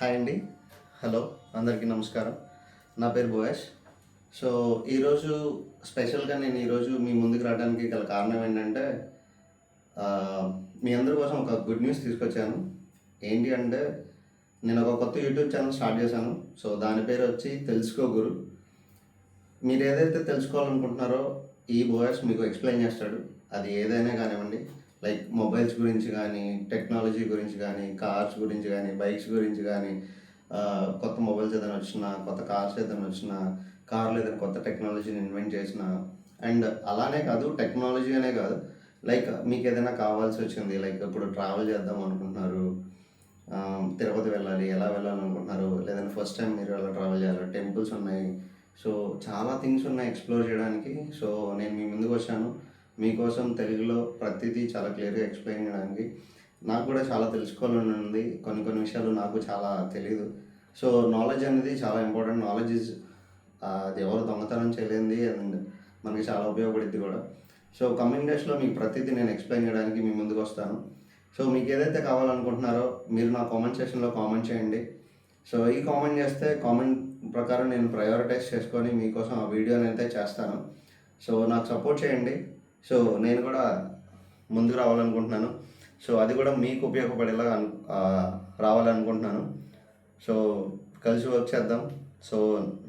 Hi అండి. Hello, అందరికీ నమస్కారం. నా పేరు బోయేష్. సో, ఈరోజు స్పెషల్‌గా నేను ఈరోజు మీ ముందుకు రావడానికి గల కారణం ఏంటంటే, మీ అందరి కోసం ఒక గుడ్ న్యూస్ తీసుకొచ్చాను. ఏంటి అంటే, నేను ఒక కొత్త యూట్యూబ్ ఛానల్ స్టార్ట్ చేశాను. సో, దాని పేరు వచ్చి తెలుసుకో గురు. మీరు ఏదైతే తెలుసుకోవాలనుకుంటున్నారో, ఈ బోయస్ మీకు ఎక్స్‌ప్లెయిన్ చేస్తాడు. అది ఏదైనా కానివ్వండి. లైక్ మొబైల్స్ గురించి కానీ, టెక్నాలజీ గురించి కానీ, కార్స్ గురించి కానీ, బైక్స్ గురించి కానీ, కొత్త మొబైల్స్ ఏదైనా వచ్చినా, కొత్త కార్స్ ఏదైనా వచ్చినా, కార్‌లో ఏదైనా కొత్త టెక్నాలజీని ఇన్వెంట్ చేసినా, అండ్ అలానే కాదు, టెక్నాలజీ అనే కాదు. లైక్ మీకేదైనా కావాల్సొచ్చింది. లైక్ ఇప్పుడు ట్రావెల్ చేద్దాం అనుకుంటున్నారు. తిరుపతి వెళ్ళాలి. ఎలా వెళ్ళాలనుకుంటున్నారు? లేదంటే ఫస్ట్ టైమ్ మీరు ఎలా ట్రావెల్ చేయాలి? టెంపుల్స్ ఉన్నాయి. సో, చాలా థింగ్స్ ఉన్నాయి ఎక్స్‌ప్లోర్ చేయడానికి. సో, నేను మీ ముందుకొచ్చాను. మీకోసం తెలుగులో ప్రతిదీ చాలా క్లియర్‌గా ఎక్స్‌ప్లెయిన్ చేయడానికి. నాకు కూడా చాలా తెలుసుకోవాలని ఉంది. కొన్ని కొన్ని విషయాలు నాకు చాలా తెలీదు. సో, నాలెడ్జ్ అనేది చాలా ఇంపార్టెంట్. నాలెడ్జ్ ఈజ్ అది ఎవరు దొంగతనం చేయలేనిది అండ్ మనకి చాలా ఉపయోగపడిద్ది కూడా. సో, కమింగ్ డేస్‌లో మీకు ప్రతీదీ నేను ఎక్స్‌ప్లెయిన్ చేయడానికి మీ ముందుకొస్తాను. సో, మీకేదైతే కావాలనుకుంటున్నారో మీరు నా కామెంట్ సెక్షన్‌లో కామెంట్ చేయండి. సో, ఈ కామెంట్ చేస్తే కామెంట్ ప్రకారం నేను ప్రయారిటైజ్ చేసుకొని మీకోసం ఆ వీడియోనైతే చేస్తాను. సో, నాకు సపోర్ట్ చేయండి. సో, నేను కూడా ముందుకు రావాలనుకుంటున్నాను. సో, అది కూడా మీకు ఉపయోగపడేలా రావాలనుకుంటున్నాను. సో, కలిసి వర్క్ చేద్దాం. సో,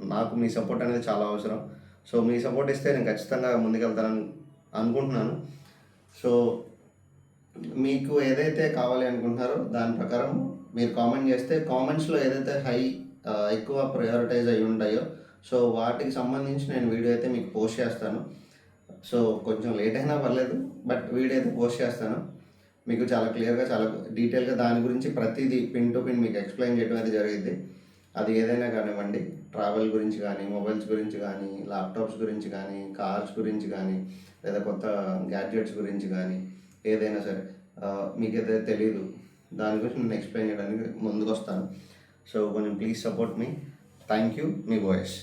నాకు మీ సపోర్ట్ అనేది చాలా అవసరం. సో, మీ సపోర్ట్ ఇస్తే నేను ఖచ్చితంగా ముందుకెళ్తానని అనుకుంటున్నాను. సో, మీకు ఏదైతే కావాలి అనుకుంటున్నారో దాని ప్రకారం మీరు కామెంట్ చేస్తే కామెంట్స్‌లో ఏదైతే ఎక్కువ ప్రయారిటైజ్ అయ్యి ఉంటాయో సో, వాటికి సంబంధించి నేను వీడియో అయితే మీకు పోస్ట్ చేస్తాను. సో, కొంచెం లేట్ అయినా పర్లేదు. బట్ వీడియో అయితే పోస్ట్ చేస్తాను. మీకు చాలా క్లియర్‌గా, చాలా డీటెయిల్‌గా దాని గురించి ప్రతీదీ పిన్ టు పిన్ మీకు ఎక్స్‌ప్లెయిన్ చేయడం అయితే జరిగిద్ది. అది ఏదైనా కానివ్వండి. ట్రావెల్ గురించి కానీ, మొబైల్స్ గురించి కానీ, ల్యాప్‌టాప్స్ గురించి కానీ, కార్స్ గురించి కానీ, లేదా కొత్త గ్యాడ్జెట్స్ గురించి కానీ, ఏదైనా సరే మీకేదైతే తెలీదు దాని గురించి నేను ఎక్స్‌ప్లెయిన్ చేయడానికి ముందుకొస్తాను. సో, కొంచెం please support me. Thank you. Me voice.